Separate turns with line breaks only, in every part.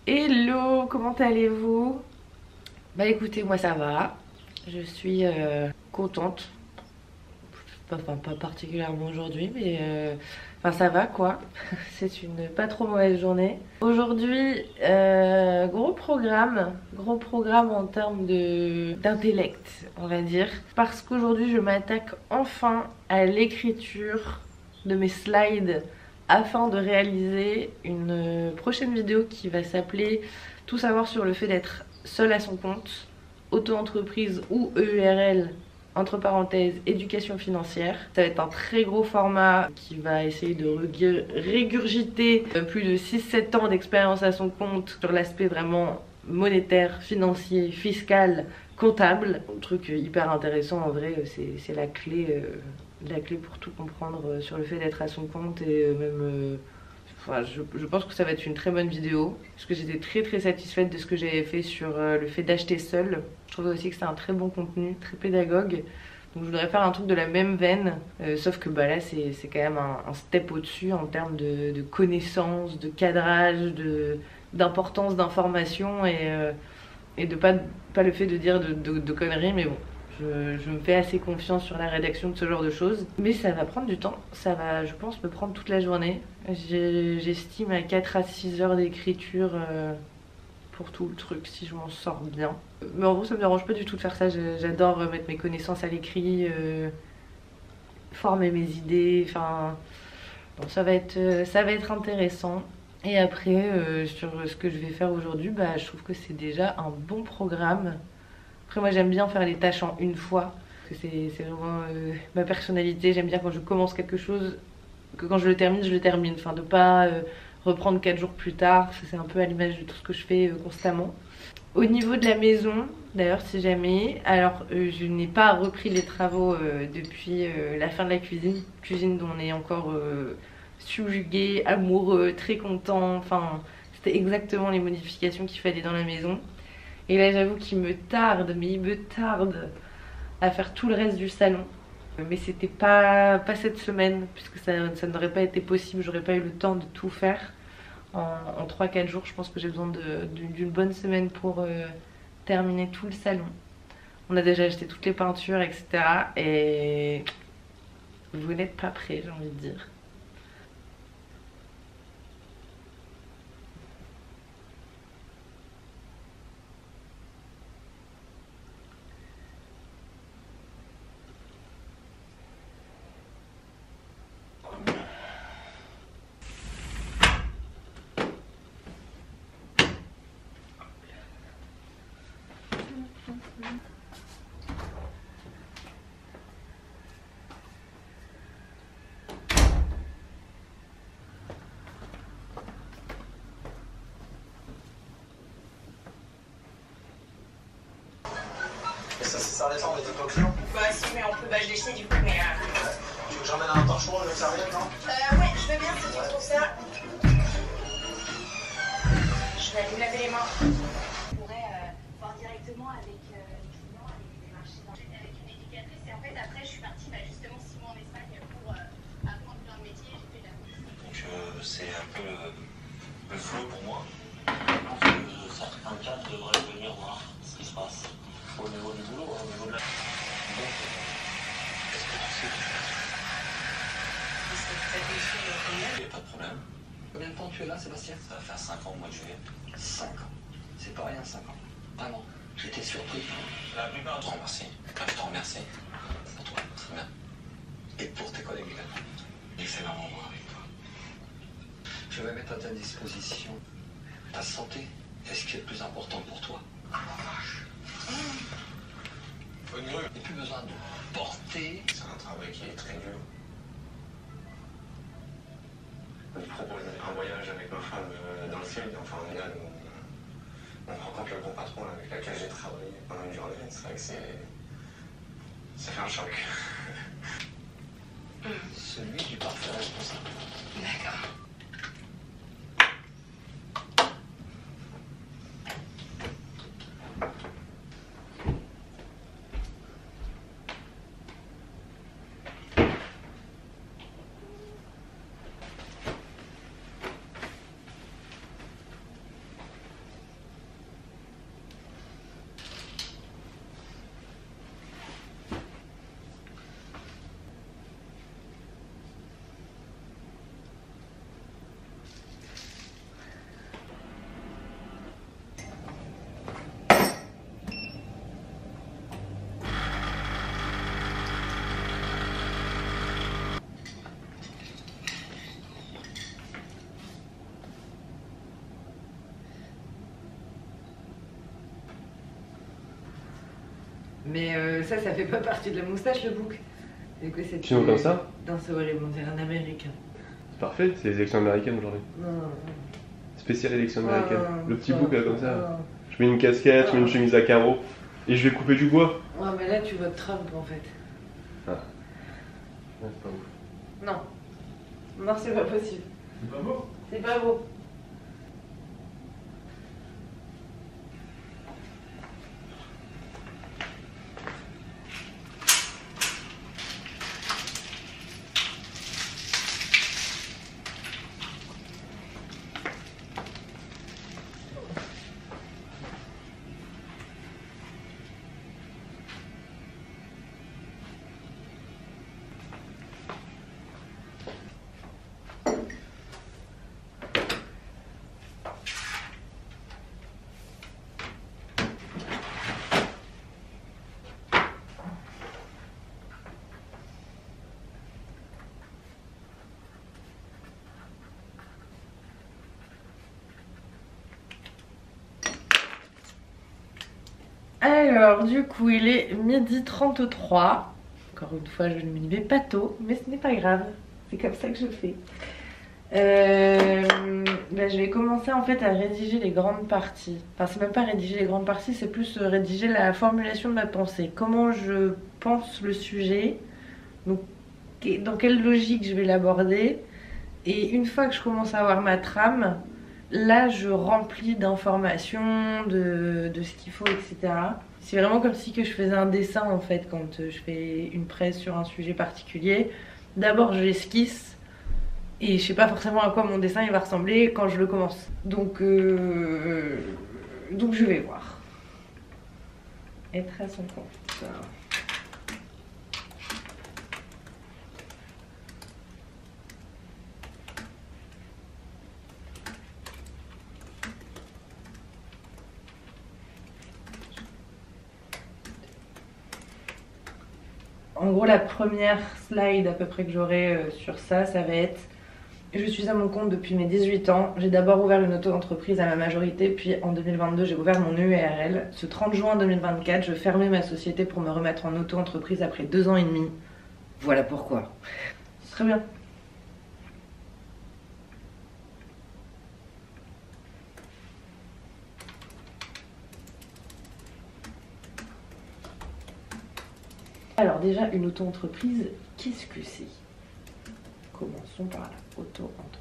Hello, comment allez-vous? Bah écoutez, moi ça va. Je suis contente. Enfin, pas particulièrement aujourd'hui, mais enfin ça va quoi. C'est une pas trop mauvaise journée. Aujourd'hui, gros programme en termes d'intellect, on va dire. Parce qu'aujourd'hui, je m'attaque enfin à l'écriture de mes slides afin de réaliser une prochaine vidéo qui va s'appeler Tout savoir sur le fait d'être seul à son compte, auto-entreprise ou EURL, entre parenthèses, éducation financière. Ça va être un très gros format qui va essayer de régurgiter plus de 6-7 ans d'expérience à son compte sur l'aspect vraiment monétaire, financier, fiscal, comptable. Un truc hyper intéressant en vrai, c'est la clé pour tout comprendre sur le fait d'être à son compte et même... Enfin, je pense que ça va être une très bonne vidéo parce que j'étais très satisfaite de ce que j'avais fait sur le fait d'acheter seul. Je trouvais aussi que c'était un très bon contenu, très pédagogue. Donc je voudrais faire un truc de la même veine, sauf que bah, là c'est quand même un step au-dessus en termes de connaissances, de cadrage, d'importance d'information et de pas le fait de dire de conneries, mais bon. Je me fais assez confiance sur la rédaction de ce genre de choses. Mais ça va prendre du temps. Ça va, je pense, me prendre toute la journée. J'estime à 4 à 6 heures d'écriture pour tout le truc, si je m'en sors bien. Mais en gros, ça me dérange pas du tout de faire ça. J'adore mettre mes connaissances à l'écrit, former mes idées. Enfin, bon, ça va être intéressant. Et après, sur ce que je vais faire aujourd'hui, bah, je trouve que c'est déjà un bon programme. Après moi j'aime bien faire les tâches en une fois, parce que c'est vraiment ma personnalité. J'aime bien quand je commence quelque chose, que quand je le termine. Enfin de pas reprendre 4 jours plus tard, c'est un peu à l'image de tout ce que je fais constamment. Au niveau de la maison, d'ailleurs si jamais, alors je n'ai pas repris les travaux depuis la fin de la cuisine dont on est encore subjugué, amoureux, très content. Enfin c'était exactement les modifications qu'il fallait dans la maison. Et là j'avoue qu'il me tarde, mais il me tarde à faire tout le reste du salon. Mais c'était pas cette semaine, puisque ça n'aurait pas été possible, j'aurais pas eu le temps de tout faire en 3-4 jours. Je pense que j'ai besoin d'une bonne semaine pour terminer tout le salon. On a déjà acheté toutes les peintures, etc. Et vous n'êtes pas prêts, j'ai envie de dire.
Ça descend, on était pas client.
Bah si, mais on peut je l'ai jeté du coup, mais
Tu veux que j'emmène un torchon et une serviette, non?
ouais, je veux bien si tu trouves ça. Je vais aller me laver les mains. On pourrait voir directement avec les clients, avec des marchés avec une éducatrice. Et en fait, après, je suis partie justement 6 mois en Espagne pour apprendre plein de métiers. J'ai fait de la...
Donc c'est un peu le flow pour moi. Je pense que ça
Un cadre devrait venir voir ce qui se passe. Au niveau du boulot, au niveau de la... Donc, qu'est-ce que tu sais faire? Il n'y a pas de problème.
Combien de temps tu es là, Sébastien?
Ça va faire 5 ans au mois de juillet.
5 ans. C'est pas rien, 5 ans. Vraiment. J'étais surpris.
La plupart de... Je te remercie. Je te remercie. Pour toi, très bien. Et pour tes collègues également. Excellent moment avec toi.
Je vais mettre à ta disposition ta santé. C'est ce qui est le plus important pour toi.
Bonne grue.
Il n'y a plus besoin de porter.
C'est un travail qui est très dur. Je propose un voyage avec ma femme dans le sud. Enfin, on rencontre le gros patron avec lequel j'ai travaillé pendant une journée. C'est vrai que ça fait un choc.
Celui du parfait responsable.
D'accord.
Mais ça fait pas partie de la moustache, le bouc.
Sinon comme ça?
Non, c'est horrible, on dirait un américain.
C'est parfait, c'est les élections américaines aujourd'hui.
Non, non,
Spéciale élection américaine.
non.
Le petit bouc là comme ça.
Non.
Je mets une casquette, je mets une chemise à carreaux et je vais couper du bois.
Ouais, mais là, tu votes Trump en fait.
Ah. Ouais, c'est pas ouf.
Non. Non, c'est pas possible.
C'est pas beau?
C'est pas beau. Alors, du coup, il est 12h33. Encore une fois, je ne me levais pas tôt, mais ce n'est pas grave. C'est comme ça que je fais. Je vais commencer en fait à rédiger les grandes parties. Enfin, c'est même pas rédiger les grandes parties, c'est plus rédiger la formulation de ma pensée. Comment je pense le sujet, donc dans quelle logique je vais l'aborder. Et une fois que je commence à avoir ma trame, là je remplis d'informations, de ce qu'il faut, etc. C'est vraiment comme si que je faisais un dessin en fait quand je fais une presse sur un sujet particulier. D'abord je l'esquisse et je sais pas forcément à quoi mon dessin il va ressembler quand je le commence. Donc je vais voir. Être à son compte. En gros, la première slide à peu près que j'aurai sur ça, ça va être: je suis à mon compte depuis mes 18 ans. J'ai d'abord ouvert une auto-entreprise à ma majorité, puis en 2022, j'ai ouvert mon URL. Ce 30 juin 2024, je fermais ma société pour me remettre en auto-entreprise après 2 ans et demi. Voilà pourquoi. Très bien. Alors déjà, une auto-entreprise, qu'est-ce que c'est? Commençons par la auto-entreprise.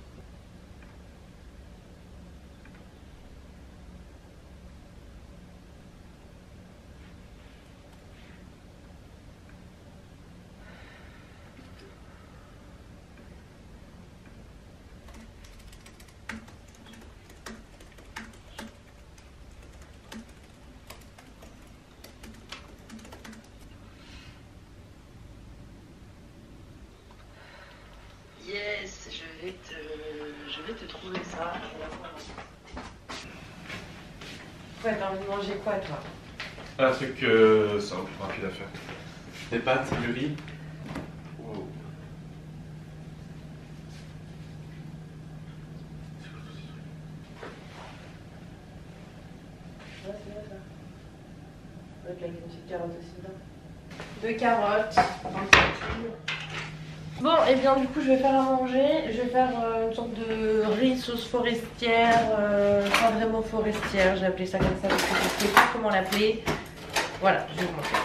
Ouais, t'as envie de manger quoi, toi?
Un truc simple, rapide à faire. Des pâtes, du riz. Wow.
Ouais, c'est vrai ça. Avec une petite carotte aussi dedans. 2 carottes. Bon, et bien du coup je vais faire à manger. Je vais faire une sorte de riz sauce forestière. Pas vraiment forestière, j'ai appelé ça comme ça parce que je ne sais pas comment l'appeler. Voilà, je vais vous montrer.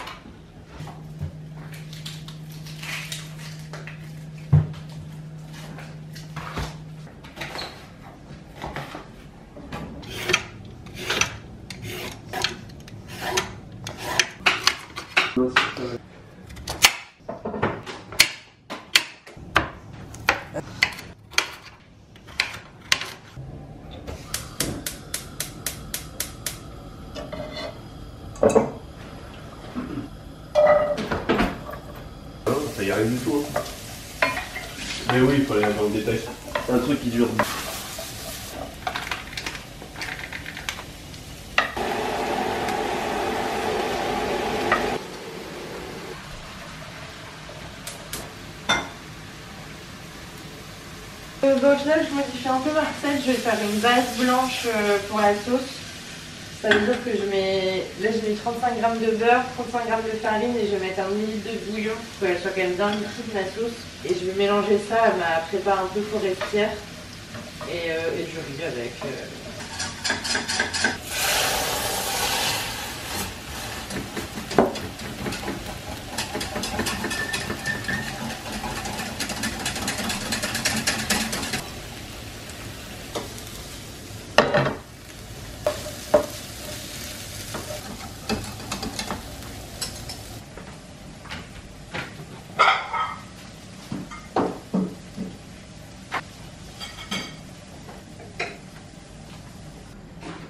Ça y arrive du tout. Hein. Mais oui, il faut aller dans le détail. Un truc qui dure.
Bah, au final, je modifie un peu ma recette. Je vais faire une base blanche pour la sauce. Ça veut dire que je mets. Là, j'ai mis 35 g de beurre, 35 g de farine et je vais mettre 1 litre de bouillon pour qu'elle soit quand même bien liquide ma sauce. Et je vais mélanger ça à ma prépa un peu forestière et du riz avec.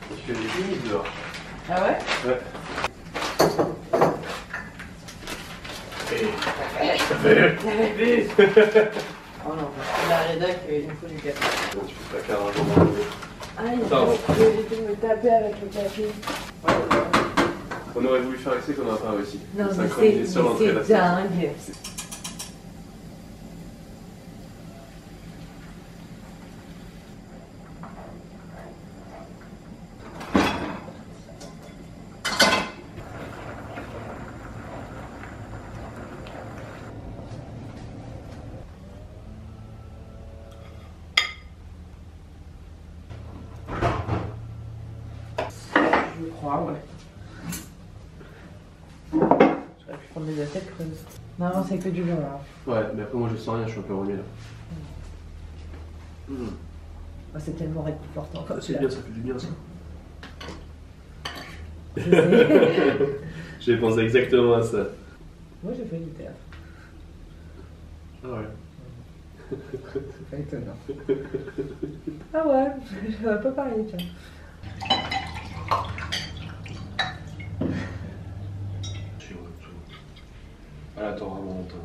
Tu fais des limites dehors.
Ah ouais?
Ouais.
Oh non, la rédac, il me faut du café.
Tu fais ta carre un jour.
Ah, il faut éviter de me taper avec le café.
On aurait voulu faire ici qu'on n'a pas réussi.
Non, mais
Synchroniser sur l'entrée, là,
c'est dingue. Je crois, ouais. J'aurais pu prendre des assiettes creuses. Non, c'est que du lion, hein.
Ouais, mais après moi je sens rien, je suis un peu remis là.
Oh, c'est tellement réconfortant comme
C'est
ça.
bien, ça fait du bien ça.
Je sais.
J'ai pensé exactement à ça.
Moi, j'ai fait du théâtre.
Ah ouais.
C'est pas étonnant. Ah ouais, je vais pas parler, tiens.
Je suis heureux, tout. Elle attend vraiment longtemps.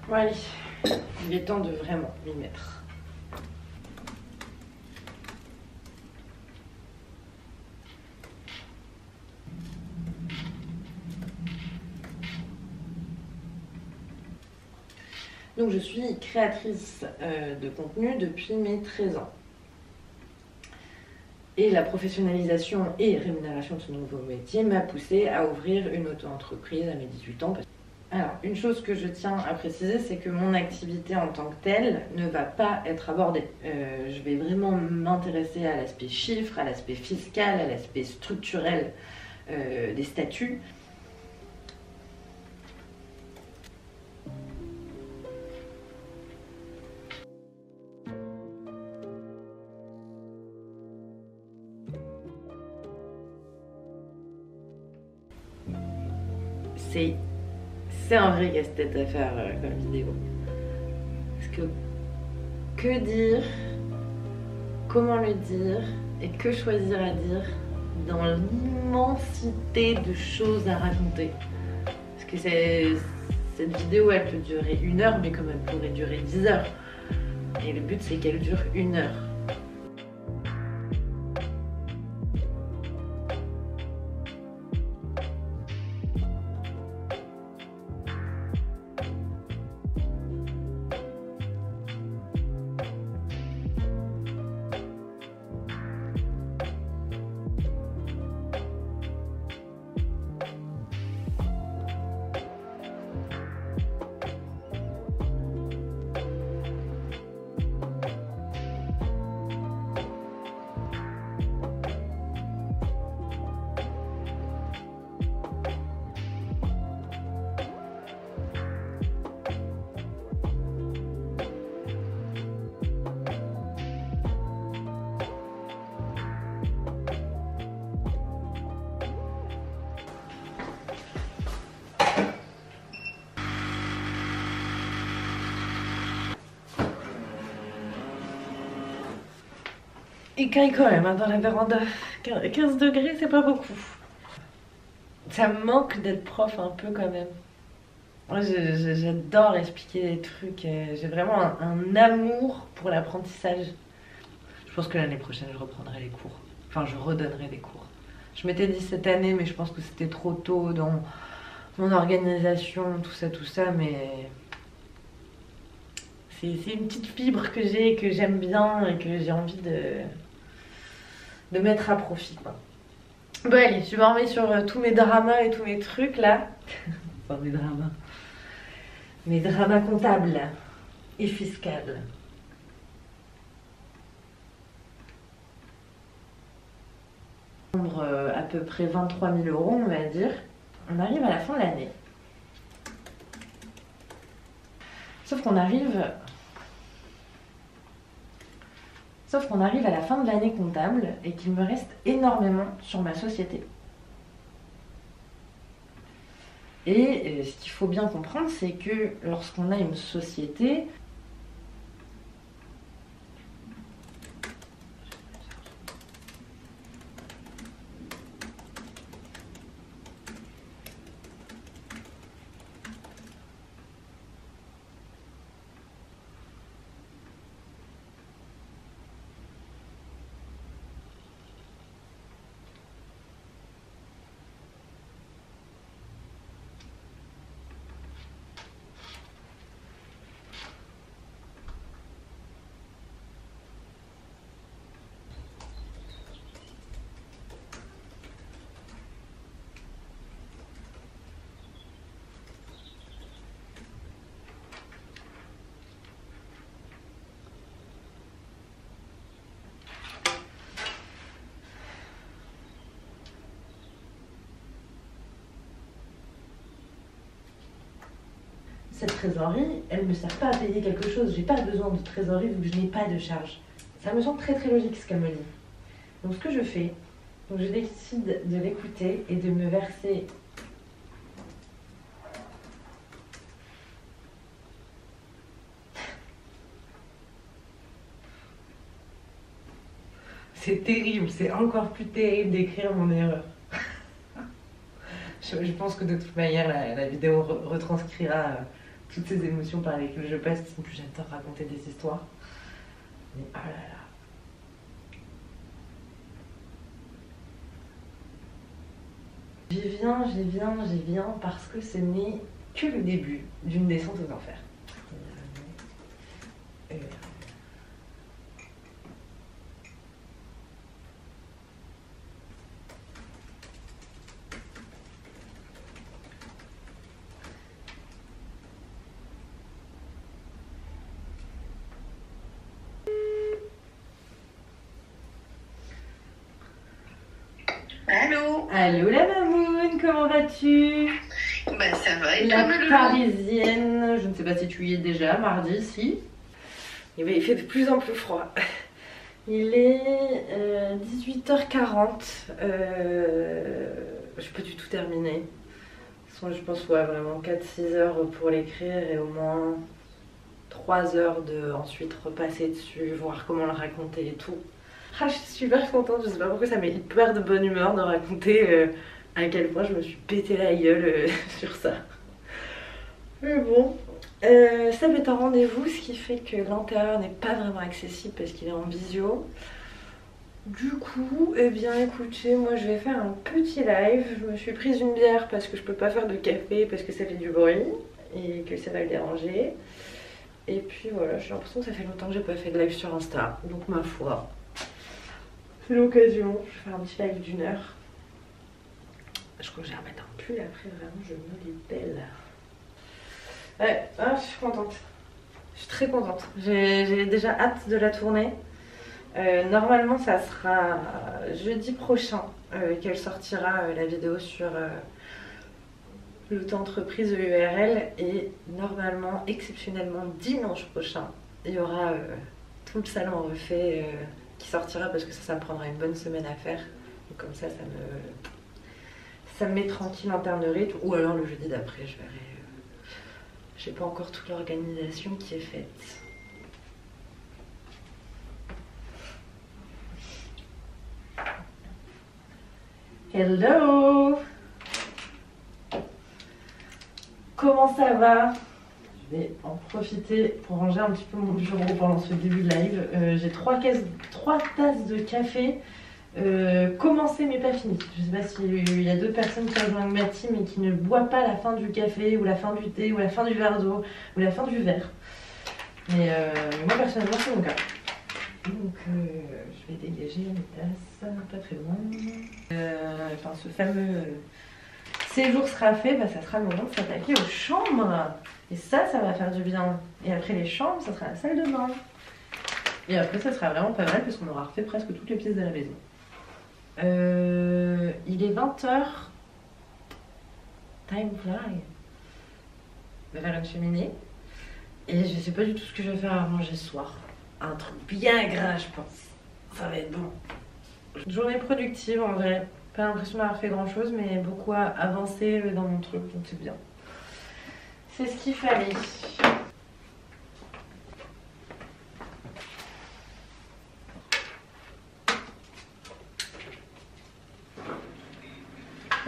Bon, allez, il est temps de vraiment m'y mettre. Donc je suis créatrice de contenu depuis mes 13 ans. Et la professionnalisation et rémunération de ce nouveau métier m'a poussée à ouvrir une auto-entreprise à mes 18 ans. Alors, une chose que je tiens à préciser, c'est que mon activité en tant que telle ne va pas être abordée. Je vais vraiment m'intéresser à l'aspect chiffre, à l'aspect fiscal, à l'aspect structurel des statuts. c'est un vrai casse-tête à faire comme vidéo. Parce que dire, comment le dire et que choisir à dire dans l'immensité de choses à raconter. Parce que cette vidéo elle peut durer 1 heure mais comme elle pourrait durer 10 heures. Et le but c'est qu'elle dure 1 heure. Il caille quand même hein, dans la véranda. 15 degrés, c'est pas beaucoup. Ça me manque d'être prof un peu quand même. Moi, j'adore expliquer des trucs. J'ai vraiment un amour pour l'apprentissage. Je pense que l'année prochaine, je reprendrai les cours. Enfin, je redonnerai des cours. Je m'étais dit cette année, mais je pense que c'était trop tôt dans mon organisation, tout ça, mais... C'est une petite fibre que j'ai, que j'aime bien et que j'ai envie de mettre à profit, quoi. Bon allez, je me remets sur tous mes dramas et tous mes trucs là. Enfin mes dramas. Mes dramas comptables et fiscales. À peu près 23 000 €, on va dire. On arrive à la fin de l'année. Sauf qu'on arrive à la fin de l'année comptable et qu'il me reste énormément sur ma société. Et ce qu'il faut bien comprendre, c'est que lorsqu'on a une société, cette trésorerie, elle ne me sert pas à payer quelque chose. J'ai pas besoin de trésorerie vu que je n'ai pas de charge. Ça me semble très logique ce qu'elle me dit. Donc ce que je fais, donc je décide de l'écouter et de me verser c'est terrible, c'est encore plus terrible d'écrire mon erreur. Je pense que de toute manière la vidéo retranscrira toutes ces émotions par lesquelles je passe. En plus j'adore raconter des histoires. Mais oh là là. J'y viens parce que ce n'est que le début d'une descente aux enfers.
Allô?
Allô la mamoune, comment vas-tu?
Bah ça va, et
La
toi, Melou?
parisienne, je ne sais pas si tu y es déjà, mardi, si. Eh bien, il fait de plus en plus froid. Il est 18h40. Je peux du tout terminer. je pense ouais, vraiment 4-6 heures pour l'écrire et au moins 3 heures de ensuite repasser dessus, voir comment le raconter et tout. Ah, je suis super contente, je sais pas pourquoi ça met hyper de bonne humeur de raconter à quel point je me suis pété la gueule sur ça. Mais bon, Seb est en rendez-vous, ce qui fait que l'intérieur n'est pas vraiment accessible parce qu'il est en visio. Du coup, eh bien écoutez, moi je vais faire un petit live. Je me suis prise une bière parce que je peux pas faire de café parce que ça fait du bruit et que ça va le déranger. Et puis voilà, j'ai l'impression que ça fait longtemps que j'ai pas fait de live sur Insta, donc ma foi, c'est l'occasion. Je vais faire un petit live d'1 heure. Je crois que je vais remettre un pull après, vraiment je me libelle. Ouais, ah, je suis contente. Je suis très contente. J'ai déjà hâte de la tourner. Normalement ça sera jeudi prochain qu'elle sortira la vidéo sur l'auto-entreprise URL et normalement, exceptionnellement dimanche prochain, il y aura tout le salon refait qui sortira parce que ça me prendra une bonne semaine à faire. Donc comme ça me met tranquille en termes de rythme, ou alors le jeudi d'après je verrai. J'ai pas encore toute l'organisation qui est faite. Hello! Comment ça va? Je vais en profiter pour ranger un petit peu mon bureau pendant ce début de live. J'ai 3 tasses de café commencé mais pas fini. Je sais pas s'il y a 2 personnes qui rejoignent ma team et qui ne boivent pas la fin du café ou la fin du thé ou la fin du verre d'eau ou la fin du verre. Mais moi personnellement c'est mon cas. Donc je vais dégager mes tasses, pas très loin. Enfin ce fameux séjour sera fait, bah, ça sera le moment de s'attaquer aux chambres. Et ça va faire du bien. Et après les chambres, ça sera la salle de bain. Et après ça sera vraiment pas mal parce qu'on aura refait presque toutes les pièces de la maison. Il est 20h. Time fly. Je vais faire une cheminée. Et je sais pas du tout ce que je vais faire à manger ce soir. Un truc bien gras, je pense. Ça va être bon. Journée productive en vrai. Pas l'impression d'avoir fait grand chose, mais beaucoup avancé dans mon truc, donc c'est bien. C'est ce qu'il fallait.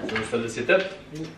C'est une salle de setup?
Oui.